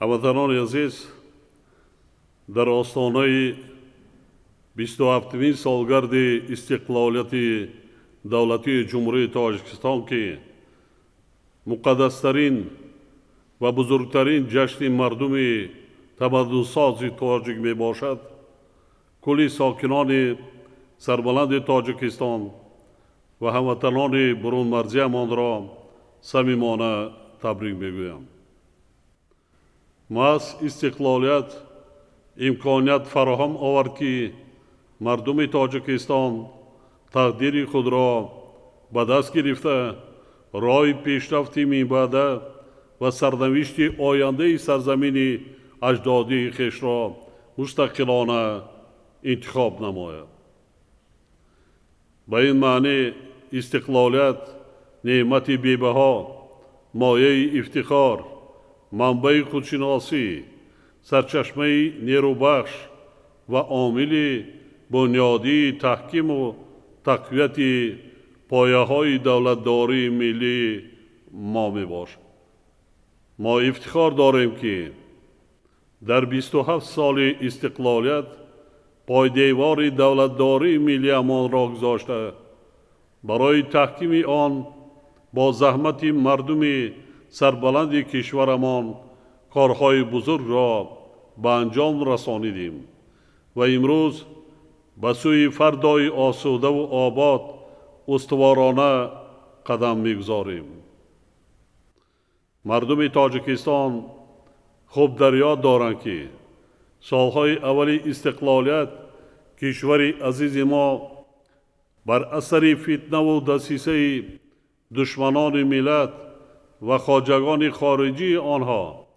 هموطنان عزیز، در آستانه 27مین سالگرد استقلالیت دولتی جمهوری تاجیکستان که مقدسترین و بزرگترین جشن مردم تمدنساز تاجیک می باشد، کل ساکنان سربلند تاجیکستان و هموطنان برون مرزی مان را صمیمانه تبریک می گویم. محض استقلالیت امکانیت فراهم آورد که مردم تاجیکستان تقدیر خود را به دست گرفته راه پیشرفت می‌باید و سرنوشت آینده سرزمین اجدادی خویش را مستقلانه انتخاب نماید. به این معنی استقلالیت نعمت بی‌بها، مایه افتخار، منبع خودشناسی، سرچشمه نیروبخش و عامل بنیادی تحکیم و تقویت پایه‌های دولتداری ملی ما میباشد. ما افتخار داریم که در 27 سال استقلالیت پایدیوار دولتداری ملی امان را گذاشته برای تحکیم آن با زحمت مردم سربلند کشورمان کارهای بزرگ را به انجام رسانیدیم و امروز به سوی فردای آسوده و آباد استوارانه قدم می‌گذاریم. مردم تاجیکستان خوب در یاد دارند که سالهای اول استقلالیت کشور عزیز ما بر اثر فتنه و دسیسه دشمنان ملت و خواجگان خارجی آنها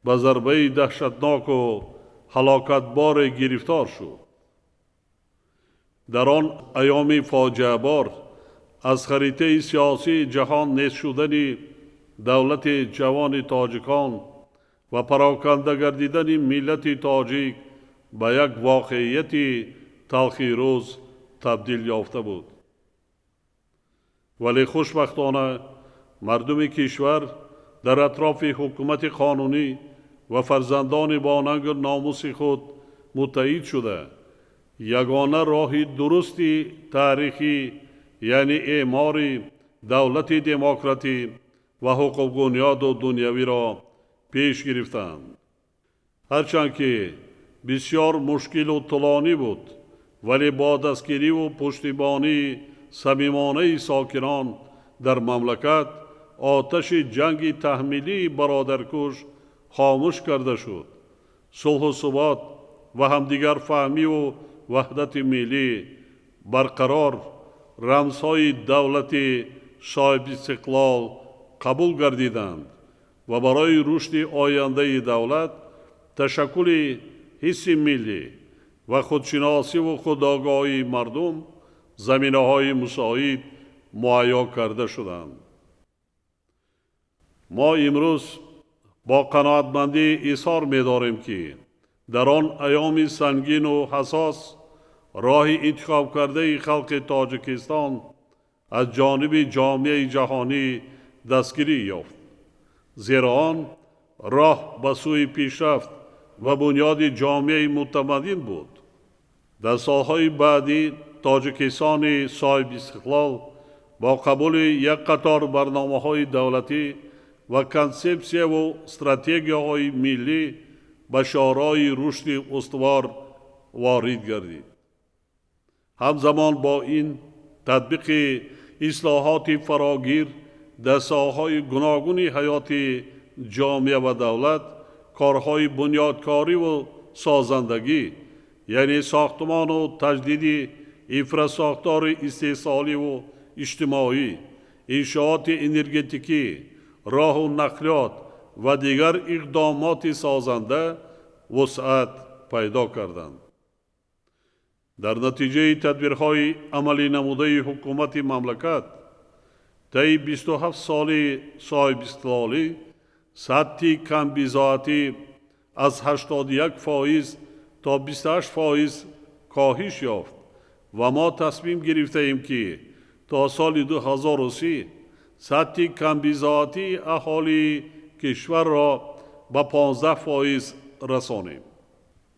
به ضربه دهشتناک و هلاکتبار گرفتار شد. در آن ایام فاجعه بار از خریطه سیاسی جهان نیست شدن دولت جوان تاجیکان و پراکنده گردیدن ملت تاجیک به یک واقعیت تلخی روز تبدیل یافته بود. ولی خوشبختانه مردم کشور در اطراف حکومت قانونی و فرزندان با ننگ و ناموس خود متحد شده یگانه راه درستی تاریخی یعنی اعمار دولت دموکراتی و حقوق بنیاد و دنیوی را پیش گرفتند. هرچند که بسیار مشکل و طولانی بود ولی با دستگیری و پشتیبانی صمیمانه ساکنان در مملکت آتش جنگ تحمیلی برادرکش خاموش کرده شد. صلح و ثبات و همدیگر فهمی و وحدت ملی برقرار رمزهای دولت صاحب استقلال قبول گردیدند و برای رشد آینده دولت تشکل حس ملی و خودشناسی و خودآگاهی مردم زمینه‌های مساعد مهیا کرده شدند. ما امروز با قناعتمندی اظهار می‌داریم که در آن ایام سنگین و حساس راه انتخاب کرده خلق تاجیکستان از جانب جامعه جهانی دستگیری یافت. زیرا آن راه به سوی پیشرفت و بنیاد جامعه متمدن بود. در سالهای بعدی تاجیکستان صاحب استقلال با قبول یک قطار برنامه‌های دولتی و کنسپسیه و استراتژی‌های ملی به شاهراه رشد استوار وارد گردید. همزمان با این تطبیق اصلاحات فراگیر در ساحه‌های گوناگون حیات جامعه و دولت، کارهای بنیادکاری و سازندگی یعنی ساختمان و تجدید انفراستراکچور استحصالی و اجتماعی، انشاءات انرژتیکی، راه و نقلیات و دیگر اقدامات سازنده وسعت پیدا کردند. در نتیجه تدبیرهای عملی نموده حکومت مملکت طی 27 سال صاحب استقلالی سطح کم بی‌ضاعتی از 81% تا 28% کاهش یافت و ما تصمیم گرفته ایم که تا سال 2030 سطح کم بی‌ضاعتی اهالی کشور را به 15% رسانیم.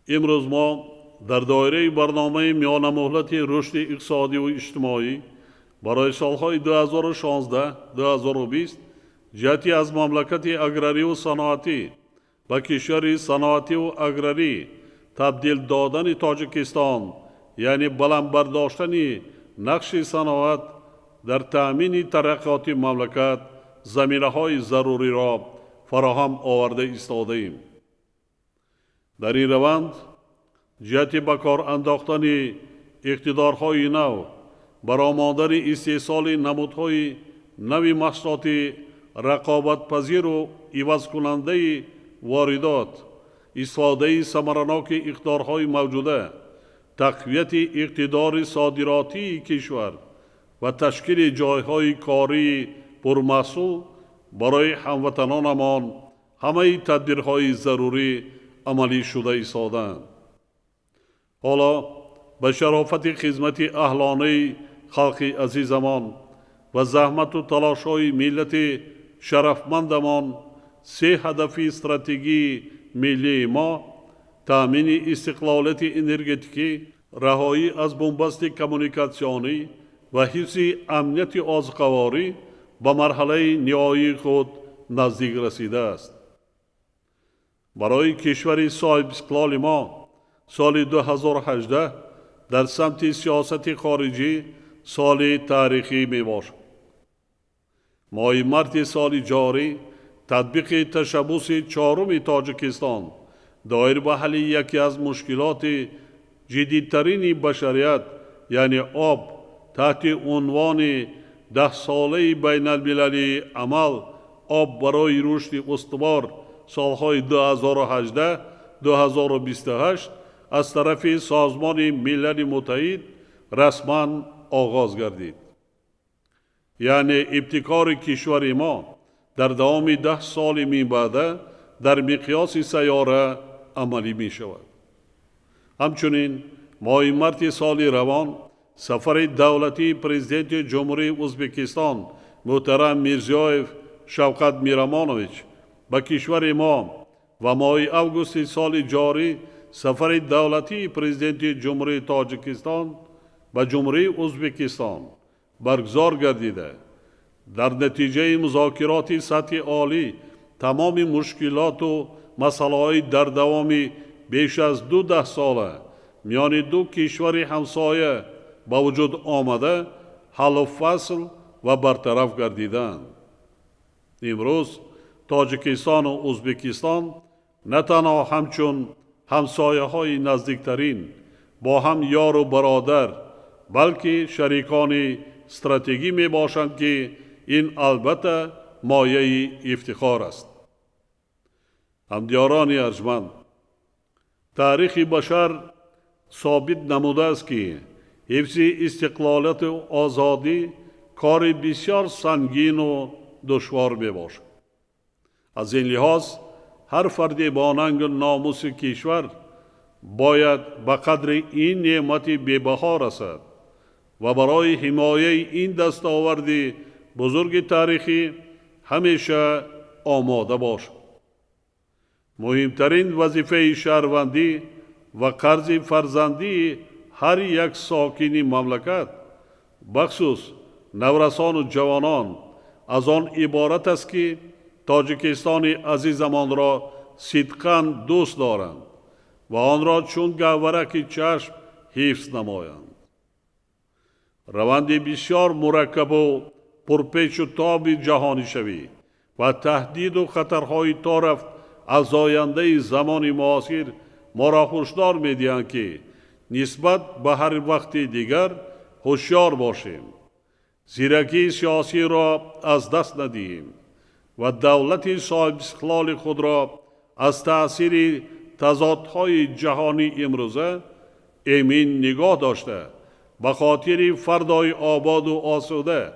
امروز ما در دایره برنامه میان مهلت رشد اقتصادی و اجتماعی برای سالهای 2016-2020 جهتی از مملکت اگراری و صنعتی به کشور صنعتی و اگراری تبدیل دادن تاجیکستان، یعنی بلند برداشتن نقش صنعت در تأمین ترقیات مملکت زمینه‌های ضروری را فراهم آورده ایستاده ایم. در این روند جهت به کار انداختن اقتدارهای نو، برآمدن استحصال نمودهای نوی محصولات رقابت پذیر و عوض کننده واردات، استفاده ثمرناک اقتدارهای موجوده، تقویت اقتدار صادراتی کشور و تشکیل جایهای کاری پرمحصول برای هموطنانمان همه تدبیرهای ضروری عملی شده ایستادند. حالا به شرافت خدمت اهلانه خلق عزیزمان و زحمت و تلاش‌های ملت شرفمندمان 3 هدف استراتژی ملی ما تأمین استقلالیت انرژتیکی، رهایی از بنبست کمونیکاسیونی و حفظ امنیت آذوقه‌واری به مرحله نهایی خود نزدیک رسیده است. برای کشور صاحب استقلال ما سال 2018 در سمت سیاست خارجی سال تاریخی می باشد. ماه مارس سال جاری تطبیق تشبث 4 تاجیکستان دایر به حل یکی از مشکلات جدیدترین بشریت یعنی آب تحت عنوان 10 ساله بین المللی عمل آب برای رشد استوار سالهای 2018-2028 از طرف سازمان ملل متحد رسما آغاز گردید. یعنی ابتکار کشور ما در دوام 10 سال من بعد در مقیاس سیاره عملی می شود. همچنین ماه مارس سال روان سفر دولتی پرزیدنت جمهوری ازبکستان محترم میرزیایف شوکت میرامانویچ به کشور ما و ماه اوگوست سال جاری سفر دولتی پرزیدنت جمهوری تاجیکستان به جمهوری ازبکستان برگزار گردیده. در نتیجه مذاکرات سطح عالی تمام مشکلات و مسائل در دوام بیش از 2 ساله میان 2 کشور همسایه با وجود آمده حل و فصل و برطرف گردیدند. امروز تاجیکستان و ازبکستان نه تنها همچون همسایه های نزدیکترین با هم یار و برادر بلکه شریکان استراتژی می باشند که این البته مایه افتخار است. همدیاران ارجمند، تاریخ بشر ثابت نموده است که حفظ استقلالیت و آزادی کار بسیار سنگین و دشوار می باشد. از این لحاظ هر فردی با ننگ ناموس کشور باید به قدر این نعمت بی‌بها رسد و برای حمایت این دستاورد بزرگ تاریخی همیشه آماده باشد. مهمترین وظیفه شهروندی و قرض فرزندی هر یک ساکن مملکت بخصوص نورسان و جوانان از آن عبارت است که تاجیکستان عزیزمان را صدقاً دوست دارند و آن را چون گوهرک چشم حفظ نمایند. روند بسیار مرکب و پرپیچ و تاب جهانی شوی و تهدید و خطرهای طرف از آینده زمان معاصر ما را هشدار می‌دهند که نسبت به هر وقت دیگر هوشیار باشیم، زیرکی سیاسی را از دست ندهیم و دولت صاحب استقلال خود را از تأثیر تضادهای جهانی امروزه امین نگاه داشته به خاطر فردای آباد و آسوده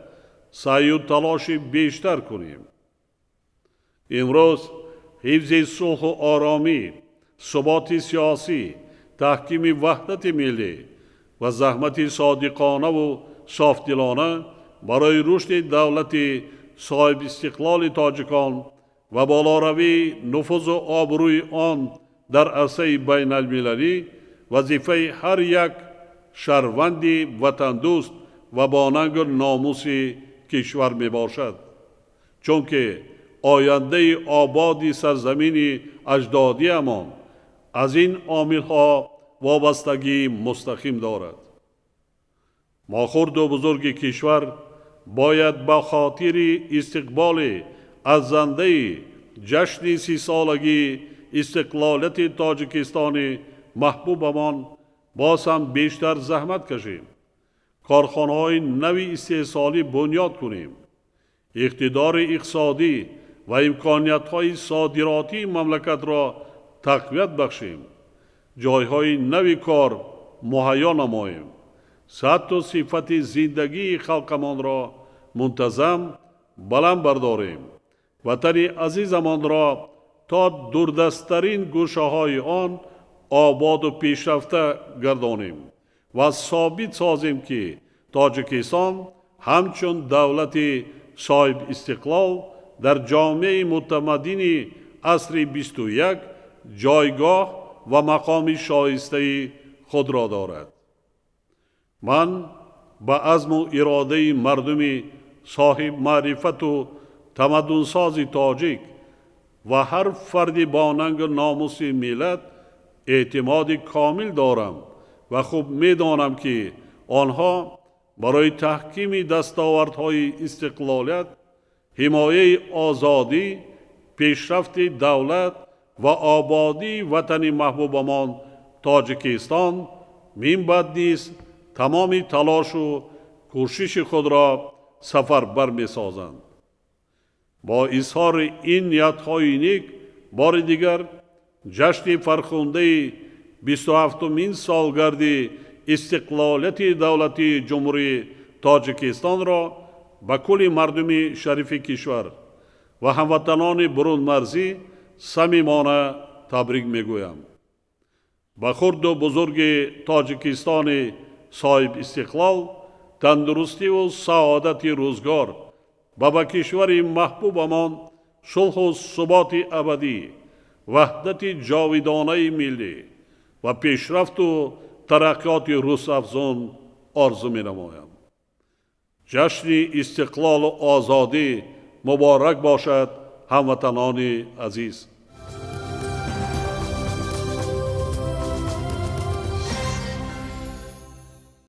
سعی و تلاش بیشتر کنیم. امروز حفظ صلح و آرامی، ثبات سیاسی، تحکیم وحدت ملی و زحمت صادقانه و صافدلانه برای رشد دولت صاحب استقلال تاجیکان و بالاروی نفوذ و آبروی آن در عرصه بین المللی وظیفه هر یک شهروندی وطن دوست و باننگ ناموس کشور می باشد. چون که آینده آبادی سرزمین اجدادی امان از این عامل ها وابستگی مستقیم دارد. ما خرد و بزرگ کشور باید با خاطر استقبال ارزنده جشن 30 سالگی استقلالیت تاجیکستان محبوبمان باز هم بیشتر زحمت کشیم. کارخانه های نوی استحصالی بنیاد کنیم. اقتدار اقتصادی و امکانیت های صادراتی مملکت را تقویت بخشیم. جایهای نوی کار مهیا نماییم. سطح و صفت زندگی خلقمان را منتظم بلند برداریم. وطن عزیزمان را تا دوردستترین گوشه های آن آباد و پیشرفته گردانیم و ثابت سازیم که تاجیکستان همچون دولت صاحب استقلال در جامعه متمدن عصر 21 جایگاه و مقام شایسته خود را دارد. من با عزم و اراده مردم صاحب معرفت و تمدنساز تاجیک و هر فرد باننگ ناموس ملت اعتماد کامل دارم و خوب می دانم که آنها برای تحکیم دستاوردهای استقلالیت، حمایه آزادی، پیشرفت دولت و آبادی وطن محبوبمان تاجیکستان من بعد نیز تمام تلاش و کوشش خود را سفربر می سازند. با اظهار این نیت‌های نیک بار دیگر جشن فرخنده 27مین سالگرد استقلالیت دولت جمهوری تاجیکستان را به کل مردم شریف کشور و هموطنان برون مرزی صمیمانه تبریک میگویم. به خرد و بزرگ تاجیکستان صاحب استقلال تندرستی و سعادت روزگار و به کشور محبوبمان صلح و ثبات ابدی، وحدت جاودانه ملی و پیشرفت و ترقیات روزافزون آرزو می نمایم. جشن استقلال و آزادی مبارک باشد هموطنان عزیز.